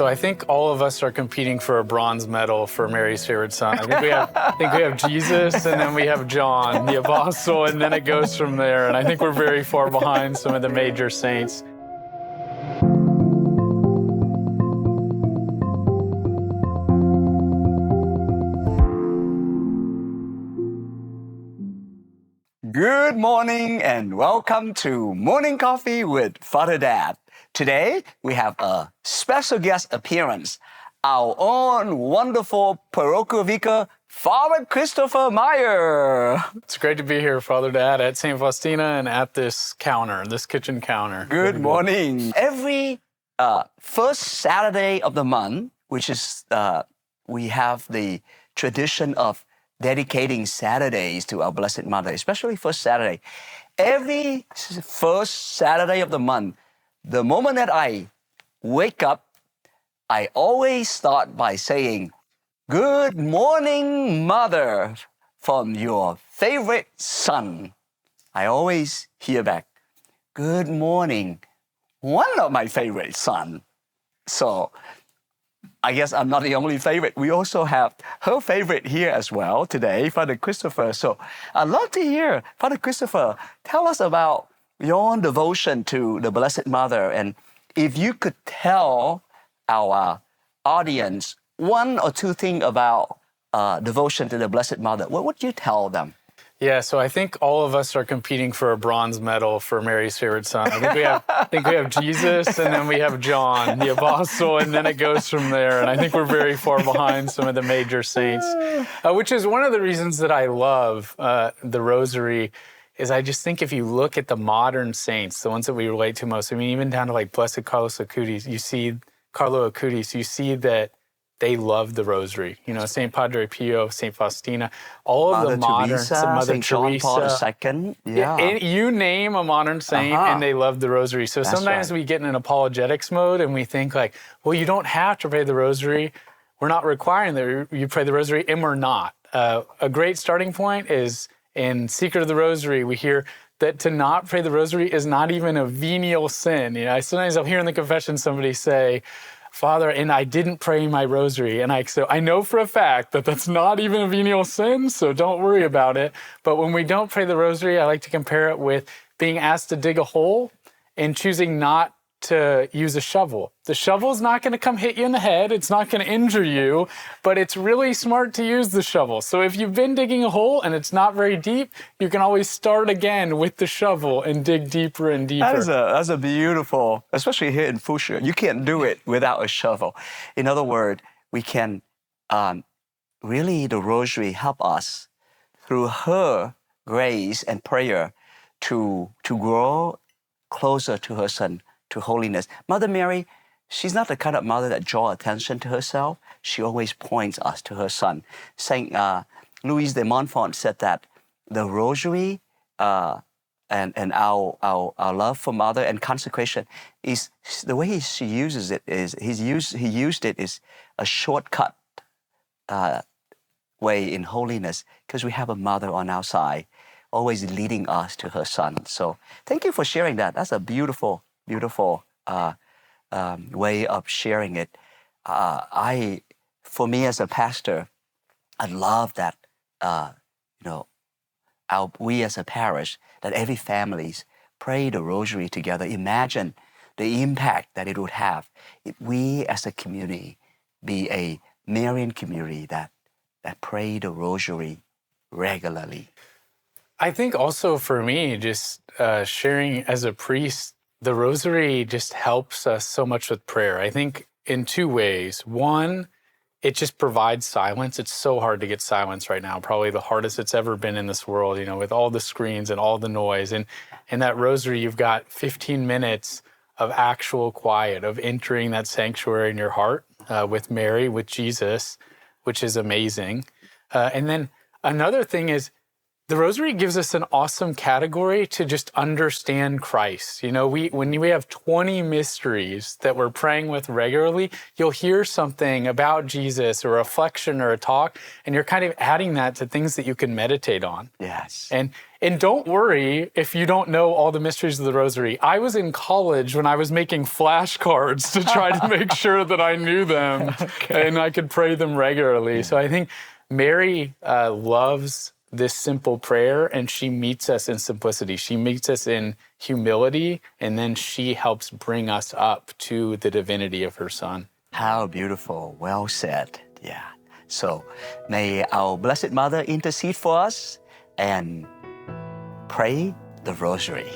so I think all of us are competing for a bronze medal for Mary's favorite son. I think we have Jesus, and then we have John, the apostle, and then it goes from there. And I think we're very far behind some of the major saints. Good morning and welcome to Morning Coffee with Father Dad. Today we have a special guest appearance, our own wonderful parochial vicar, Father Christopher Meyer. It's great to be here, Father Dad, at St. Faustina and at this counter, this kitchen counter. Good morning. Every first Saturday of the month, which is we have the tradition of dedicating Saturdays to our Blessed Mother, especially first Saturday. Every first Saturday of the month, the moment that I wake up, I always start by saying, "Good morning, Mother," from your favorite son. I always hear back, "Good morning, one of my favorite son." So I guess I'm not the only favorite. We also have her favorite here as well today, Father Christopher. So I'd love to hear, Father Christopher, tell us about your devotion to the Blessed Mother. And if you could tell our audience one or two things about devotion to the Blessed Mother, what would you tell them? Yeah, so I think all of us are competing for a bronze medal for Mary's favorite son. I think we have Jesus, and then we have John, the apostle, and then it goes from there. And I think we're very far behind some of the major saints, which is one of the reasons that I love the Rosary. Is I just think if you look at the modern saints, the ones that we relate to most, I mean, even down to like Blessed Carlo Acutis, you see that they love the Rosary. You know, St. Padre Pio, St. Faustina, all of the modern, Mother St. John Paul II. Yeah. You name a modern saint and they love the Rosary. So sometimes we get in an apologetics mode and we think like, well, you don't have to pray the Rosary. We're not requiring that you pray the Rosary, and we're not. A great starting point is in Secret of the Rosary, we hear that to not pray the Rosary is not even a venial sin. You know, sometimes I'll hear in the confession somebody say, "Father, and I didn't pray my Rosary." And so I know for a fact that that's not even a venial sin, so don't worry about it. But when we don't pray the Rosary, I like to compare it with being asked to dig a hole and choosing not to use a shovel. The shovel's not going to come hit you in the head. It's not going to injure you, but it's really smart to use the shovel. So if you've been digging a hole and it's not very deep, you can always start again with the shovel and dig deeper and deeper. That's a beautiful, especially here in Fulshear. You can't do it without a shovel. In other words, we can really, the Rosary help us through her grace and prayer to grow closer to her Son, to holiness. Mother Mary, she's not the kind of mother that draws attention to herself. She always points us to her Son. Saint Louis de Montfort said that the Rosary and our love for Mother and consecration is the way she uses it is he used it is a shortcut way in holiness, because we have a Mother on our side, always leading us to her Son. So thank you for sharing that. That's a beautiful way of sharing it. For me as a pastor, I love that, we as a parish, that every families pray the Rosary together. Imagine the impact that it would have if we as a community be a Marian community that pray the Rosary regularly. I think also for me, just sharing as a priest, the Rosary just helps us so much with prayer. I think in two ways. One, it just provides silence. It's so hard to get silence right now, probably the hardest it's ever been in this world, you know, with all the screens and all the noise. And in that Rosary, you've got 15 minutes of actual quiet, of entering that sanctuary in your heart with Mary, with Jesus, which is amazing. And then another thing is, The Rosary gives us an awesome category to just understand Christ. You know, when we have 20 mysteries that we're praying with regularly, you'll hear something about Jesus, a reflection or a talk, and you're kind of adding that to things that you can meditate on. Yes. And don't worry if you don't know all the mysteries of the Rosary. I was in college when I was making flashcards to try to make sure that I knew them and I could pray them regularly. Yeah. So I think Mary loves this simple prayer, and she meets us in simplicity. She meets us in humility, and then she helps bring us up to the divinity of her Son. How beautiful. Well said. Yeah. So may our Blessed Mother intercede for us and pray the Rosary.